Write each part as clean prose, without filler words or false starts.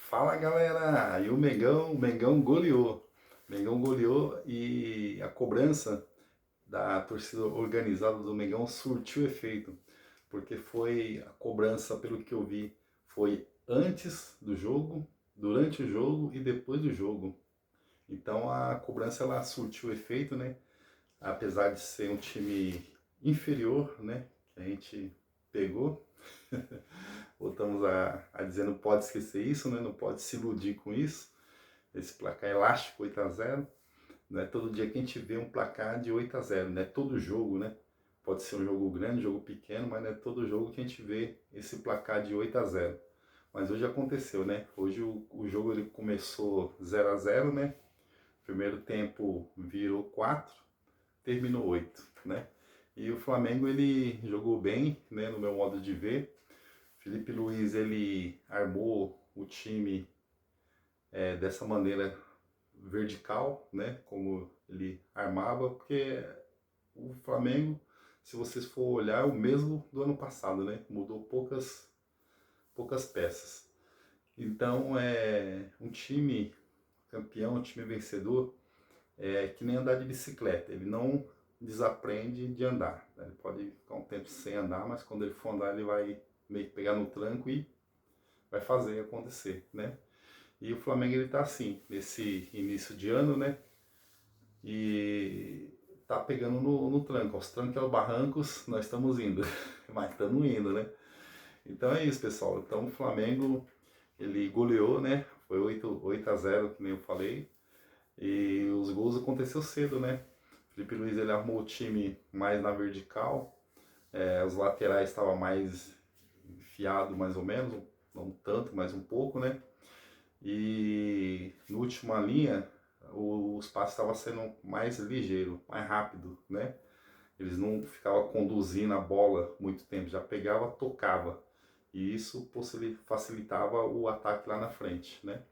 Fala galera, e o Mengão goleou. O Mengão goleou e a cobrança da torcida organizada do Mengão surtiu efeito, porque foi a cobrança, pelo que eu vi, foi antes do jogo, durante o jogo e depois do jogo. Então a cobrança ela surtiu efeito, né? Apesar de ser um time inferior, né? Que a gente pegou, voltamos a dizer, não pode esquecer isso, né? Não pode se iludir com isso. Esse placar elástico 8-0. Não é todo dia que a gente vê um placar de 8-0, não é todo jogo, né? Pode ser um jogo grande, jogo pequeno, mas não é todo jogo que a gente vê esse placar de 8-0. Mas hoje aconteceu, né? Hoje o jogo ele começou 0-0, né? Primeiro tempo virou 4, terminou 8, né? E o Flamengo ele jogou bem, né, no meu modo de ver. Felipe Luiz ele armou o time dessa maneira vertical, né, como ele armava, porque o Flamengo, se vocês for olhar, é o mesmo do ano passado, né, mudou poucas peças. Então é um time campeão, um time vencedor, é que nem andar de bicicleta, ele não desaprende de andar, né? Ele pode ficar um tempo sem andar, mas quando ele for andar ele vai meio que pegar no tranco e vai fazer acontecer, né? E o Flamengo ele tá assim, nesse início de ano, né? E tá pegando no tranco, aos trancos e aos barrancos nós estamos indo, mas estamos indo, né? Então é isso, pessoal. Então o Flamengo ele goleou, né? Foi 8-0, que nem eu falei. E os gols aconteceu cedo, né? Felipe Luiz ele armou o time mais na vertical, os laterais estavam mais enfiado mais ou menos, não tanto, mas um pouco, né? E na última linha os passes estavam sendo mais ligeiro, mais rápido, né? Eles não ficavam conduzindo a bola muito tempo, já pegava, tocava. E isso facilitava o ataque lá na frente, né?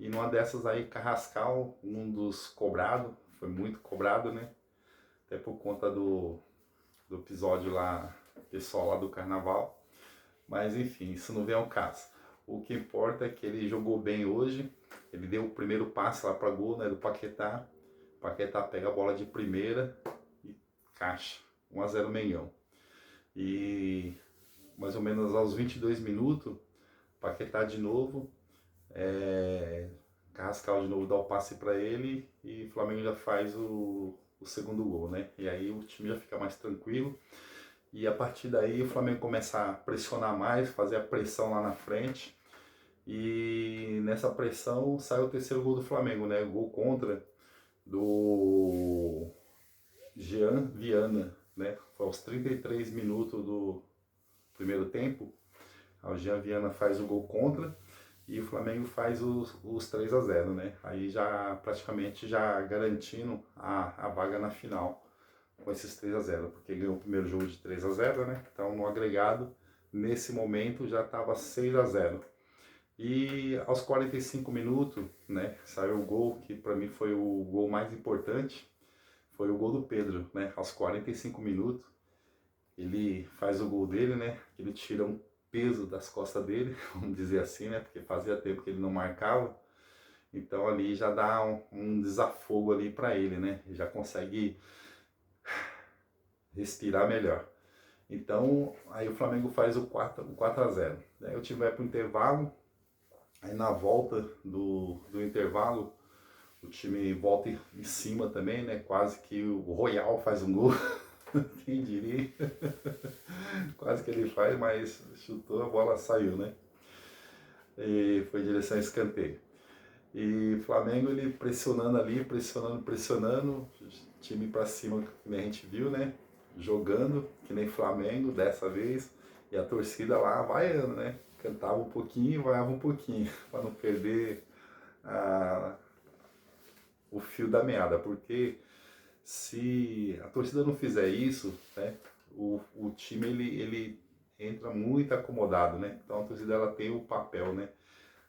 E numa dessas aí, Carrascal, um dos cobrados, foi muito cobrado, né? Até por conta do episódio lá, pessoal lá do carnaval. Mas enfim, isso não vem ao caso. O que importa é que ele jogou bem hoje. Ele deu o primeiro passe lá para gol, né, do Paquetá. O Paquetá pega a bola de primeira e caixa. 1-0 Mengão. E mais ou menos aos 22 minutos, Paquetá de novo, Carrascal de novo dá o passe para ele e o Flamengo já faz o segundo gol, né? E aí o time já fica mais tranquilo. E a partir daí o Flamengo começa a pressionar mais, fazer a pressão lá na frente. E nessa pressão sai o terceiro gol do Flamengo, né? Gol contra do Jean Viana, né? Foi aos 33 minutos do primeiro tempo. O Jean Viana faz o gol contra e o Flamengo faz os 3-0, né? Aí já praticamente já garantindo a vaga na final com esses 3-0, porque ganhou o primeiro jogo de 3-0, né? Então no agregado, nesse momento já estava 6-0. E aos 45 minutos, né, saiu o gol que para mim foi o gol mais importante, foi o gol do Pedro, né? Aos 45 minutos, ele faz o gol dele, né? Ele tira um peso das costas dele, vamos dizer assim, né? Porque fazia tempo que ele não marcava. Então ali já dá um desafogo ali para ele, né? Ele já consegue respirar melhor. Então, aí o Flamengo faz o 4-0. Aí o time vai para o intervalo, aí na volta do intervalo, o time volta em cima também, né? Quase que o Royal faz um gol, quem diria? Quase que ele faz, mas chutou, a bola saiu, né? E foi em direção a escanteio. E o Flamengo ele pressionando ali, pressionando, time pra cima, que a gente viu, né? Jogando, que nem Flamengo dessa vez, e a torcida lá vaiando, né? Cantava um pouquinho, vaiava um pouquinho, para não perder a, o fio da meada, porque se a torcida não fizer isso, né? O time ele entra muito acomodado, né? Então a torcida ela tem o papel, né?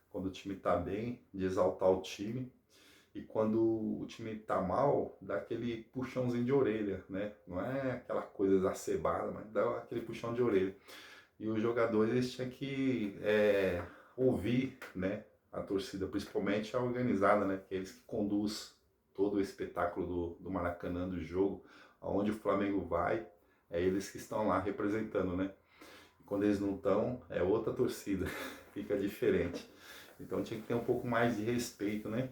Quando o time tá bem, de exaltar o time. E quando o time tá mal, dá aquele puxãozinho de orelha, né? Não é aquela coisa exacerbada, mas dá aquele puxão de orelha. E os jogadores eles tinham que ouvir, né? torcida, principalmente a organizada, né? Que é eles que conduz todo o espetáculo do Maracanã, do jogo, aonde o Flamengo vai, é eles que estão lá representando, né? Quando eles não estão, é outra torcida, fica diferente. Então tinha que ter um pouco mais de respeito, né,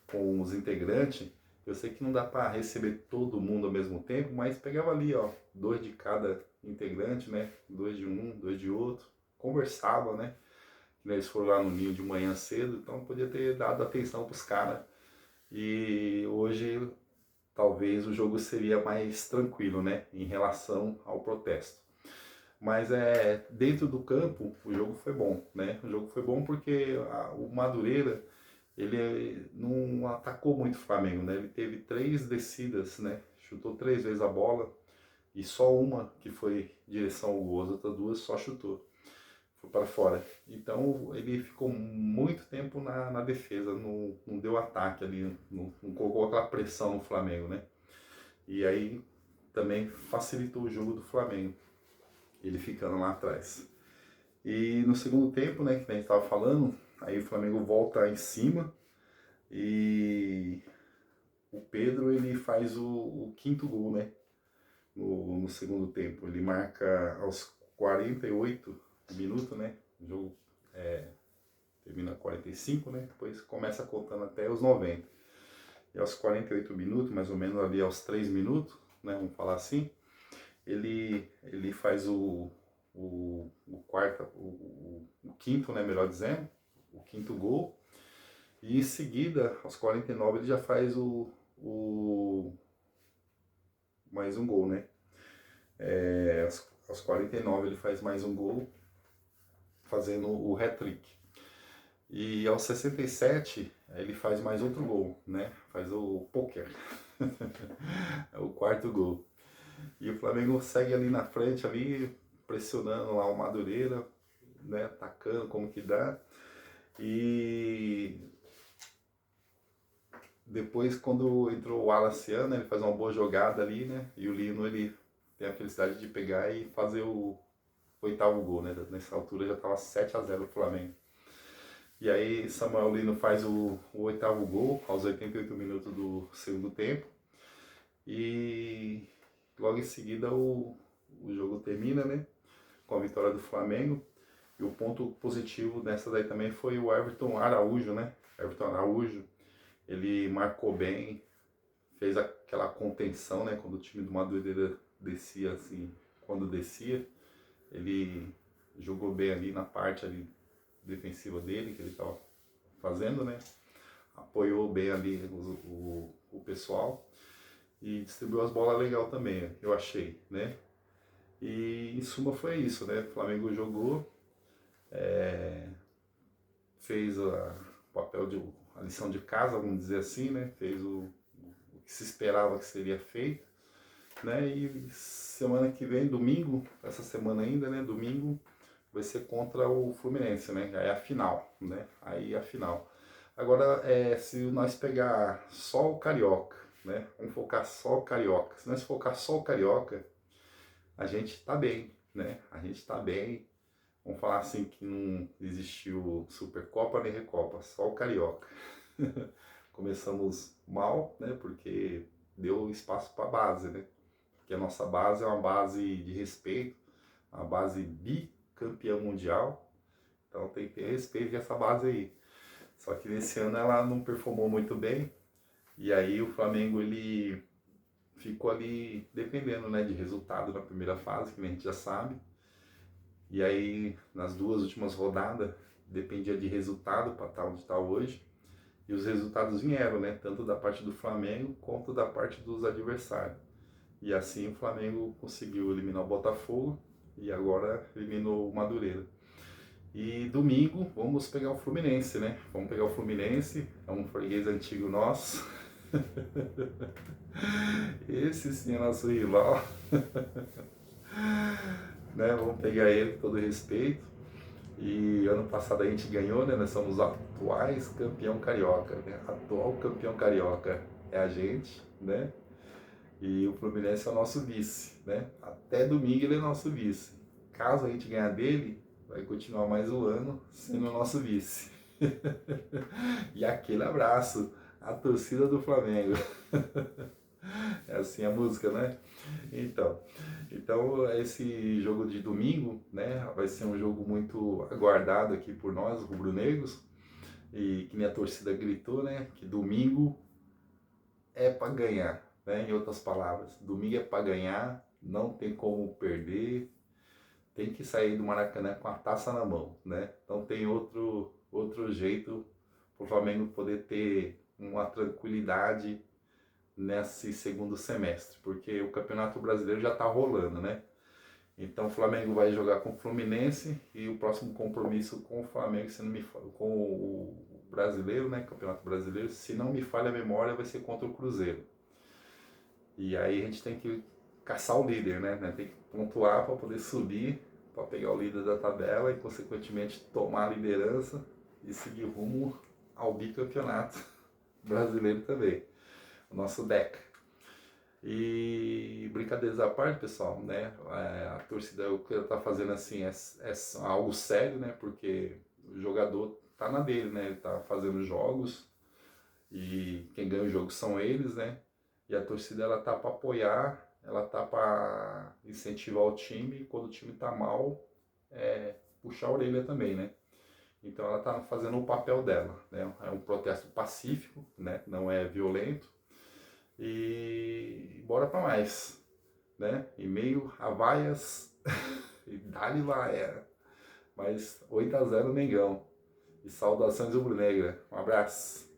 com os integrantes. Eu sei que não dá para receber todo mundo ao mesmo tempo, mas pegava ali, ó, 2 de cada integrante, né, 2 de um, 2 de outro, conversava, né, eles foram lá no ninho de manhã cedo, então podia ter dado atenção para os caras. E hoje talvez o jogo seria mais tranquilo, né, em relação ao protesto. Mas dentro do campo o jogo foi bom, né? O jogo foi bom porque o Madureira ele não atacou muito o Flamengo, né? Ele teve 3 descidas, né? Chutou 3 vezes a bola e só uma que foi em direção ao gol, as outras 2 só chutou, foi para fora. Então ele ficou muito tempo na defesa, não deu ataque ali, não colocou aquela pressão no Flamengo, né? E aí também facilitou o jogo do Flamengo, ele ficando lá atrás. E no segundo tempo, né, que a gente estava falando, aí o Flamengo volta em cima e o Pedro ele faz o quinto gol, né, no segundo tempo. Ele marca aos 48 minutos, né, o jogo termina 45, né, depois começa contando até os 90. E aos 48 minutos, mais ou menos ali aos 3 minutos, né, vamos falar assim, ele faz o quarto, o quinto, né, melhor dizendo, o quinto gol. E em seguida, aos 49, ele já faz mais um gol, né? Aos 49 ele faz mais um gol, fazendo o hat-trick. E aos 67 ele faz mais outro gol, né? Faz o poker, é o quarto gol. E o Flamengo segue ali na frente, ali pressionando lá o Madureira, né? Atacando como que dá. E depois, quando entrou o Wallace, ele faz uma boa jogada ali, né? E o Lino, ele tem a felicidade de pegar e fazer o 8º gol, né? Nessa altura já estava 7-0 o Flamengo. E aí Samuel Lino faz o 8º gol aos 88 minutos do segundo tempo. E logo em seguida o jogo termina, né? Com a vitória do Flamengo. E o ponto positivo dessa daí também foi o Everton Araújo, né? Everton Araújo, ele marcou bem, fez aquela contenção, né? Quando o time do Madureira descia assim, quando descia, ele jogou bem ali na parte ali defensiva dele, que ele estava fazendo, né? Apoiou bem ali o pessoal e distribuiu as bolas legal também, eu achei, né? E em suma foi isso, né? O Flamengo jogou, fez o papel de a lição de casa, vamos dizer assim, né? Fez o que se esperava que seria feito, né? E semana que vem, domingo, essa semana ainda, né? Domingo vai ser contra o Fluminense, né? Aí é a final, né? Aí é a final. Agora, se nós pegar só o Carioca, né? Vamos focar só o Carioca. Se nós focar só o Carioca, a gente tá bem, né? A gente tá bem. Vamos falar assim que não existiu Supercopa nem Recopa, só o Carioca. Começamos mal, né? Porque deu espaço para a base, né? Porque a nossa base é uma base de respeito, uma base bicampeã mundial. Então tem que ter respeito dessa base aí. Só que nesse ano ela não performou muito bem. E aí o Flamengo ele ficou ali dependendo, né, de resultado na primeira fase, que a gente já sabe. E aí nas 2 últimas rodadas dependia de resultado para estar onde está hoje. E os resultados vieram, né, tanto da parte do Flamengo quanto da parte dos adversários. E assim o Flamengo conseguiu eliminar o Botafogo e agora eliminou o Madureira. E domingo vamos pegar o Fluminense, né? Vamos pegar o Fluminense, é um freguês antigo nosso. Esse sim é nosso rival. Né? Vamos pegar ele com todo respeito. E ano passado a gente ganhou, né? Nós somos atuais campeão carioca, né? Atual campeão carioca é a gente, né? E o Fluminense é o nosso vice, né? Até domingo ele é nosso vice. Caso a gente ganhar dele, vai continuar mais um ano sendo o nosso vice. E aquele abraço, a torcida do Flamengo. É assim a música, né? Então, então esse jogo de domingo, né, vai ser um jogo muito aguardado aqui por nós, rubro-negros, e que nem a torcida gritou, né, que domingo é para ganhar, né? Em outras palavras, domingo é para ganhar, não tem como perder, tem que sair do Maracanã com a taça na mão, né? Então tem outro jeito para o Flamengo poder ter uma tranquilidade nesse segundo semestre, porque o Campeonato Brasileiro já está rolando, né? Então o Flamengo vai jogar com o Fluminense e o próximo compromisso com o Flamengo, se não me com o brasileiro, né? Campeonato Brasileiro, se não me falha a memória, vai ser contra o Cruzeiro. E aí a gente tem que caçar o líder, né? Tem que pontuar para poder subir, para pegar o líder da tabela e consequentemente tomar a liderança e seguir rumo ao bicampeonato brasileiro também, o nosso DECA. E brincadeiras à parte, pessoal, né? A torcida, o que ela tá fazendo assim é algo sério, né? Porque o jogador tá na dele, né? Ele tá fazendo jogos e quem ganha o jogo são eles, né? E a torcida ela tá para apoiar, ela tá para incentivar o time e quando o time tá mal, puxar a orelha também, né? Então ela tá fazendo o papel dela, né? É um protesto pacífico, né? Não é violento e bora para mais, né? E meio a vaias e dali vaia. Mas 8-0 Mengão. E saudações rubro-negra. Um abraço.